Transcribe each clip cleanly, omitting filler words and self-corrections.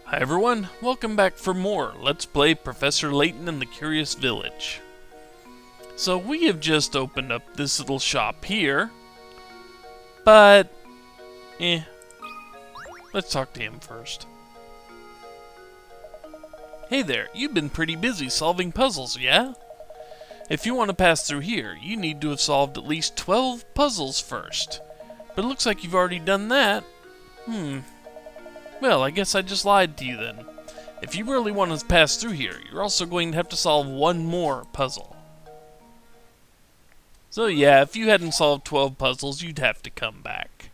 Hi everyone, welcome back for more Let's Play Professor Layton in the Curious Village. So we have just opened up this little shop here, but, let's talk to him first. Hey there, you've been pretty busy solving puzzles, yeah? If you want to pass through here, you need to have solved at least 12 puzzles first. But it looks like you've already done that. Well, I guess I just lied to you then. If you really want to pass through here, you're also going to have to solve one more puzzle. So yeah, if you hadn't solved 12 puzzles, you'd have to come back.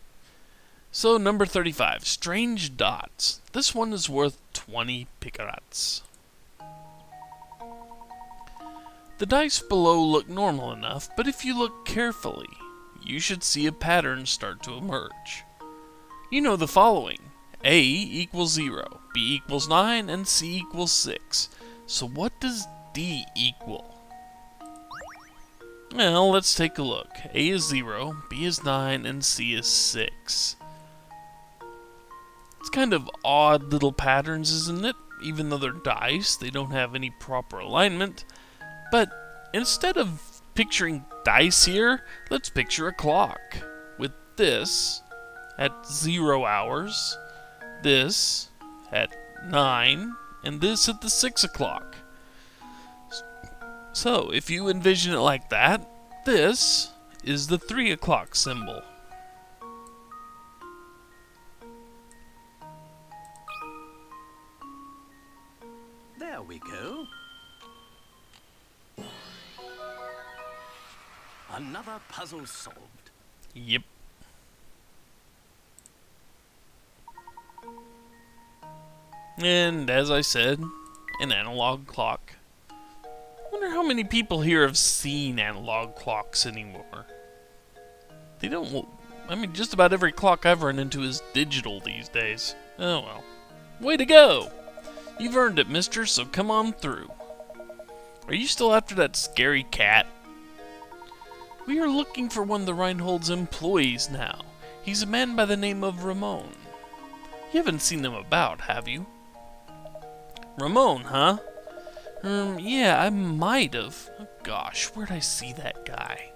So number 35, Strange Dots. This one is worth 20 picarats. The dice below look normal enough, but if you look carefully, you should see a pattern start to emerge. You know the following. A equals 0, B equals 9, and C equals 6. So what does D equal? Well, let's take a look. A is 0, B is 9, and C is 6. It's kind of odd little patterns, isn't it? Even though they're dice, they don't have any proper alignment. But instead of picturing dice here, let's picture a clock. With this at 0 hours, this at 9, and this at the 6 o'clock. So, if you envision it like that, this is the 3 o'clock symbol. There we go. Another puzzle solved. Yep. And as I said, an analog clock. Wonder how many people here have seen analog clocks anymore. They don't. I mean, just about every clock I've run into is digital these days. Oh well. Way to go! You've earned it, mister, so come on through. Are you still after that scary cat? We are looking for one of the Reinhold's employees now. He's a man by the name of Ramon. You haven't seen him about, have you? Ramon, huh? Yeah, I might have. Oh, gosh, where'd I see that guy?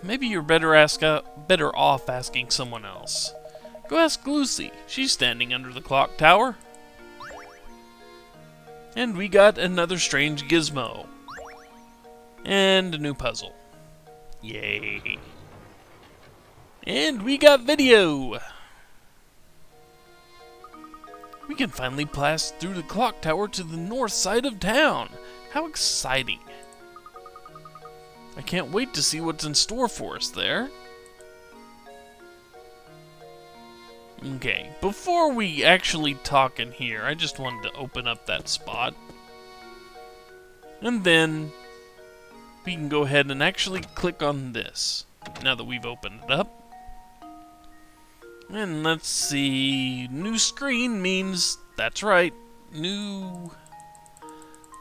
Maybe you're better off asking someone else. Go ask Lucy. She's standing under the clock tower. And we got another strange gizmo. And a new puzzle. Yay. And we got video! We can finally pass through the clock tower to the north side of town. How exciting. I can't wait to see what's in store for us there. Okay, before we actually talk in here, I just wanted to open up that spot. And then we can go ahead and actually click on this, now that we've opened it up. And let's see, new screen means, that's right, new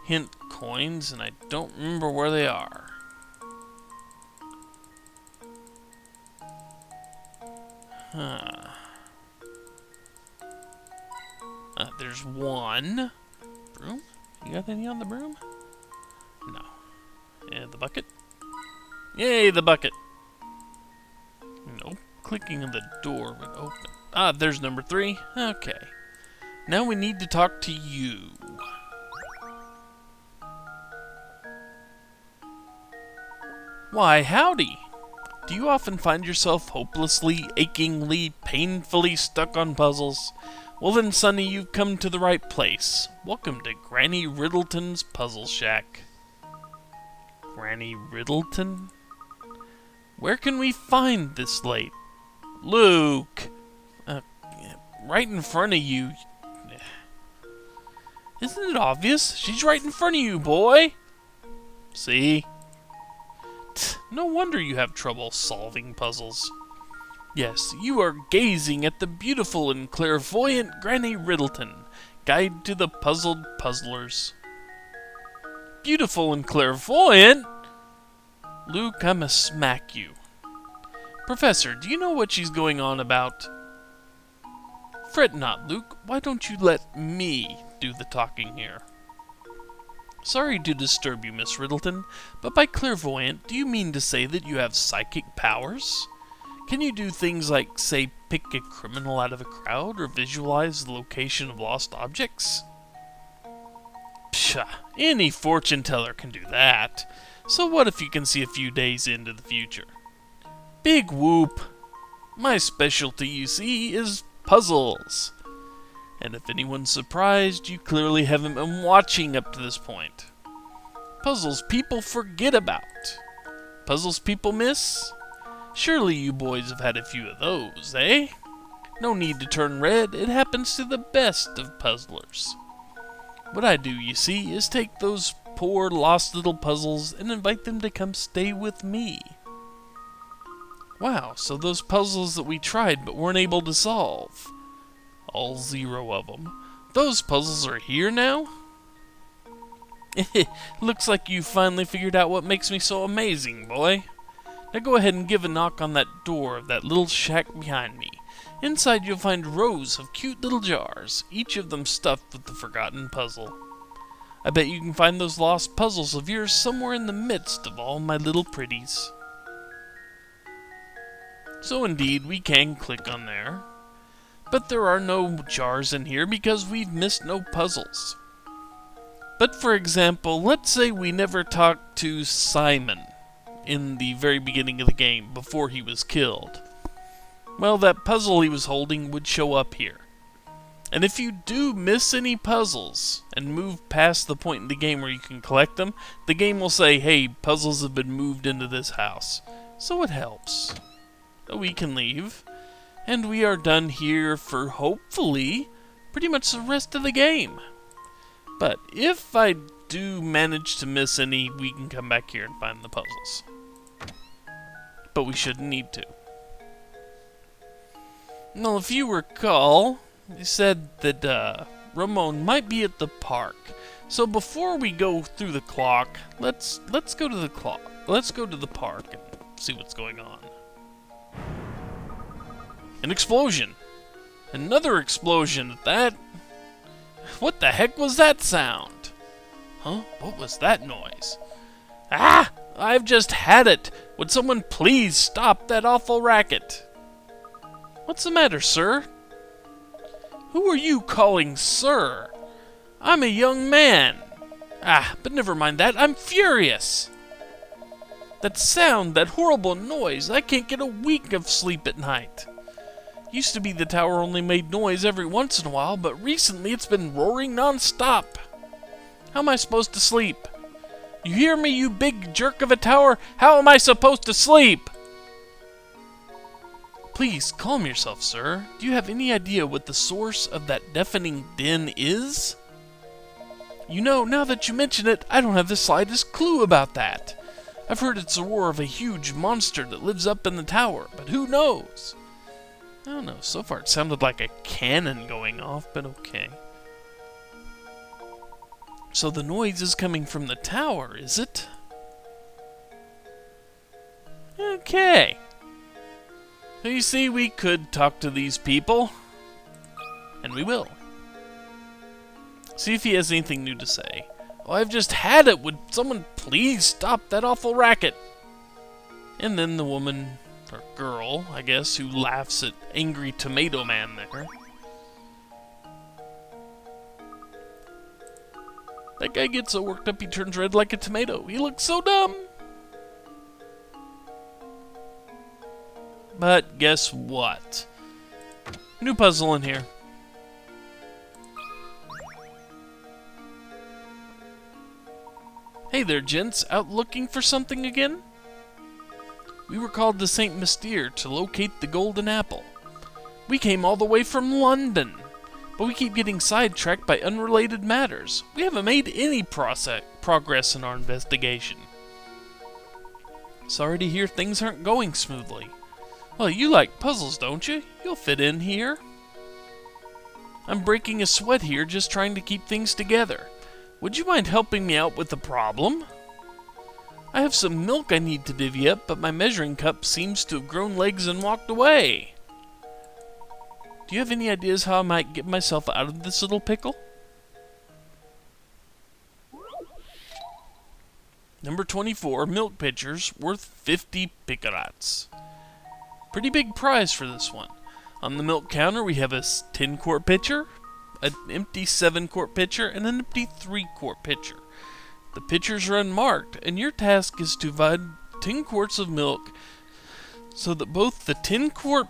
hint coins, and I don't remember where they are. There's one. Broom? You got any on the broom? No. And the bucket? Yay, the bucket! Nope. Clicking on the door would open. Ah, there's number 3. Okay. Now we need to talk to you. Why, howdy! Do you often find yourself hopelessly, achingly, painfully stuck on puzzles? Well then, Sonny, you've come to the right place. Welcome to Granny Riddleton's Puzzle Shack. Granny Riddleton? Where can we find this late? Luke! Right in front of you. Isn't it obvious? She's right in front of you, boy! See? No wonder you have trouble solving puzzles. Yes, you are gazing at the beautiful and clairvoyant Granny Riddleton, guide to the puzzled puzzlers. Beautiful and clairvoyant? Luke, I'ma smack you. Professor, do you know what she's going on about? Fret not, Luke. Why don't you let me do the talking here? Sorry to disturb you, Miss Riddleton, but by clairvoyant, do you mean to say that you have psychic powers? Can you do things like, say, pick a criminal out of a crowd, or visualize the location of lost objects? Pshaw, any fortune teller can do that. So what if you can see a few days into the future? Big whoop! My specialty, you see, is puzzles. And if anyone's surprised, you clearly haven't been watching up to this point. Puzzles people forget about. Puzzles people miss? Surely you boys have had a few of those, eh? No need to turn red, it happens to the best of puzzlers. What I do, you see, is take those poor lost little puzzles and invite them to come stay with me. Wow, so those puzzles that we tried but weren't able to solve, all 0 of them, those puzzles are here now? Looks like you finally figured out what makes me so amazing, boy. Now go ahead and give a knock on that door of that little shack behind me. Inside you'll find rows of cute little jars, each of them stuffed with the forgotten puzzle. I bet you can find those lost puzzles of yours somewhere in the midst of all my little pretties. So indeed, we can click on there. But there are no jars in here because we've missed no puzzles. But for example, let's say we never talked to Simon in the very beginning of the game before he was killed. Well, that puzzle he was holding would show up here. And if you do miss any puzzles and move past the point in the game where you can collect them, the game will say, hey, puzzles have been moved into this house. So it helps. We can leave. And we are done here for, hopefully, pretty much the rest of the game. But if I do manage to miss any, we can come back here and find the puzzles. But we shouldn't need to. Well, if you recall, they said that Ramon might be at the park. So before we go through the clock, let's go to the clock. Let's go to the park and see what's going on. An explosion. Another explosion at that. What the heck was that sound? Huh? What was that noise? Ah! I've just had it. Would someone please stop that awful racket? What's the matter, sir? Who are you calling sir? I'm a young man. Ah, but never mind that. I'm furious. That sound, that horrible noise. I can't get a wink of sleep at night. Used to be the tower only made noise every once in a while, but recently it's been roaring non-stop. How am I supposed to sleep? You hear me, you big jerk of a tower? How am I supposed to sleep? Please, calm yourself, sir. Do you have any idea what the source of that deafening din is? You know, now that you mention it, I don't have the slightest clue about that. I've heard it's the roar of a huge monster that lives up in the tower, but who knows? I don't know, so far it sounded like a cannon going off, but okay. So the noise is coming from the tower, is it? Okay. So you see, we could talk to these people. And we will. See if he has anything new to say. Oh, I've just had it. Would someone please stop that awful racket? And then the woman, or girl, I guess, who laughs at Angry Tomato Man there. That guy gets so worked up he turns red like a tomato. He looks so dumb. But guess what? New puzzle in here. Hey there, gents. Out looking for something again? We were called to St. Mystere to locate the golden apple. We came all the way from London, but we keep getting sidetracked by unrelated matters. We haven't made any progress in our investigation. Sorry to hear things aren't going smoothly. Well, you like puzzles, don't you? You'll fit in here. I'm breaking a sweat here just trying to keep things together. Would you mind helping me out with the problem? I have some milk I need to divvy up, but my measuring cup seems to have grown legs and walked away. Do you have any ideas how I might get myself out of this little pickle? Number 24, milk pitchers worth 50 picarats. Pretty big prize for this one. On the milk counter, we have a 10-quart pitcher, an empty 7-quart pitcher, and an empty 3-quart pitcher. The pitchers are unmarked, and your task is to divide 10 quarts of milk so that both the 10-quart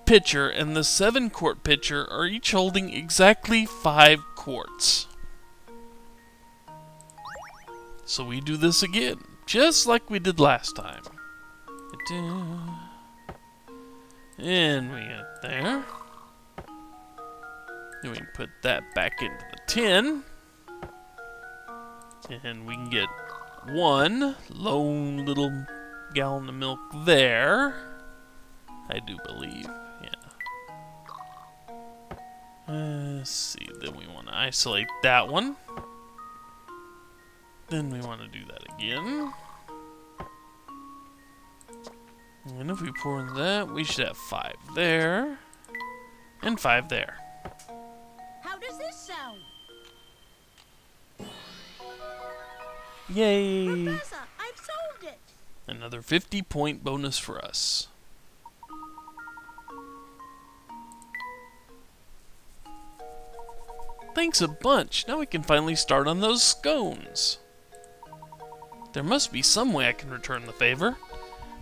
pitcher and the 7-quart pitcher are each holding exactly 5 quarts. So we do this again, just like we did last time. And we get there. Then we can put that back into the tin. And we can get one lone little gallon of milk there. I do believe, yeah. Let's see, then we want to isolate that one. Then we want to do that again. And if we pour in that, we should have 5 there. And 5 there. How does this sound? Yay! Professor, I've solved it! Another 50-point bonus for us. Thanks a bunch. Now we can finally start on those scones. There must be some way I can return the favor.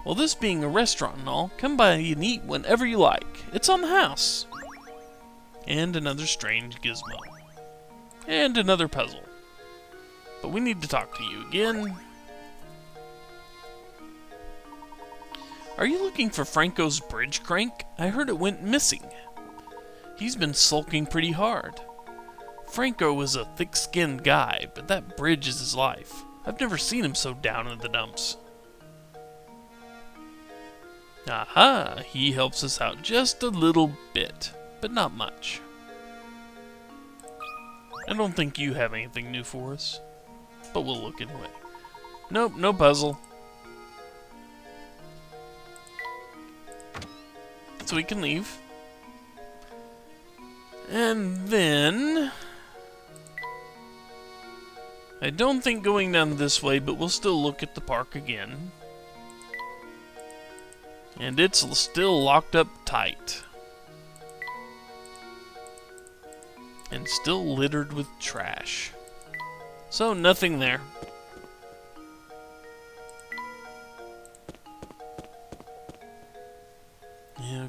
Well, this being a restaurant and all, come by and eat whenever you like. It's on the house. And another strange gizmo. And another puzzle. But we need to talk to you again. Are you looking for Franco's bridge crank? I heard it went missing. He's been sulking pretty hard. Franco was a thick-skinned guy, but that bridge is his life. I've never seen him so down in the dumps. Aha! He helps us out just a little bit, but not much. I don't think you have anything new for us, but we'll look anyway. Nope, no puzzle. So we can leave. And then I don't think going down this way, but we'll still look at the park again. And it's still locked up tight. And still littered with trash. So nothing there.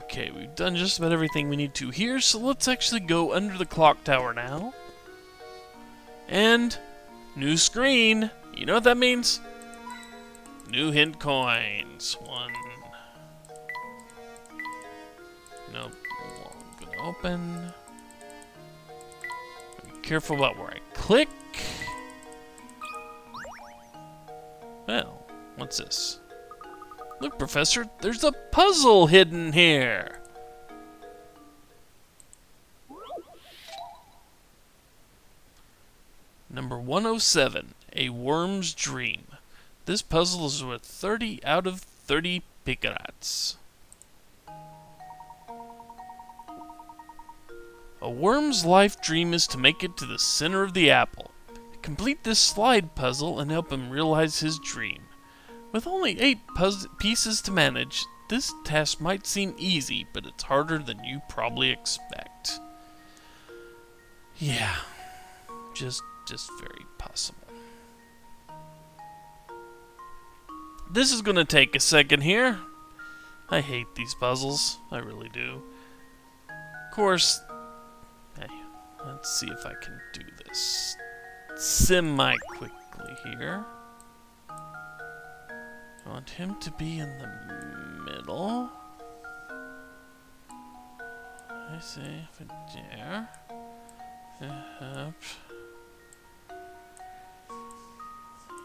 Okay, we've done just about everything we need to here, so let's actually go under the clock tower now. And new screen. You know what that means? New hint coins. 1. Nope. I'm gonna open. Be careful about where I click. Well, what's this? Look, Professor, there's a puzzle hidden here. Number 107, A Worm's Dream. This puzzle is worth 30 out of 30 picarats. A worm's life dream is to make it to the center of the apple. Complete this slide puzzle and help him realize his dream. With only 8 pieces to manage, this task might seem easy, but it's harder than you probably expect. Yeah, just very possible. This is going to take a second here. I hate these puzzles, I really do. Of course, hey, let's see if I can do this semi-quickly here. I want him to be in the middle. I see, if it there. Up.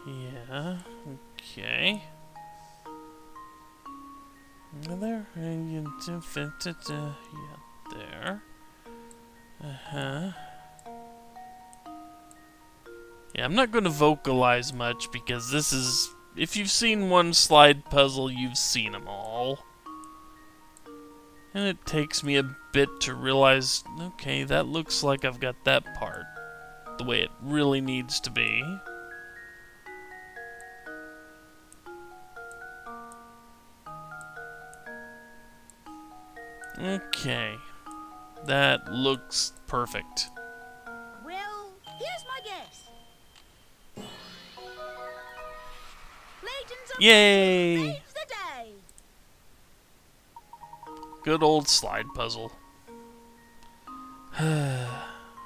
Yeah, okay. There, yeah, there. Yeah, I'm not going to vocalize much because this is... If you've seen one slide puzzle, you've seen them all. And it takes me a bit to realize, okay, that looks like I've got that part the way it really needs to be. Okay, that looks perfect. Well, here's my guess. Layton's a Yay! saves the day. Good old slide puzzle.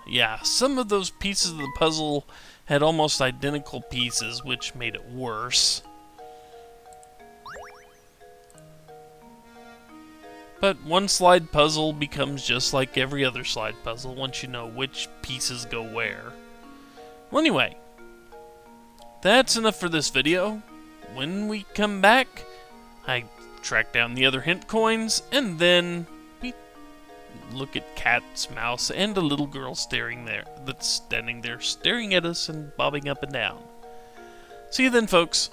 Yeah, some of those pieces of the puzzle had almost identical pieces, which made it worse. But one slide puzzle becomes just like every other slide puzzle once you know which pieces go where. Well, anyway, that's enough for this video. When we come back, I track down the other hint coins, and then we look at Cat's mouse and a little girl standing there staring at us and bobbing up and down. See you then, folks.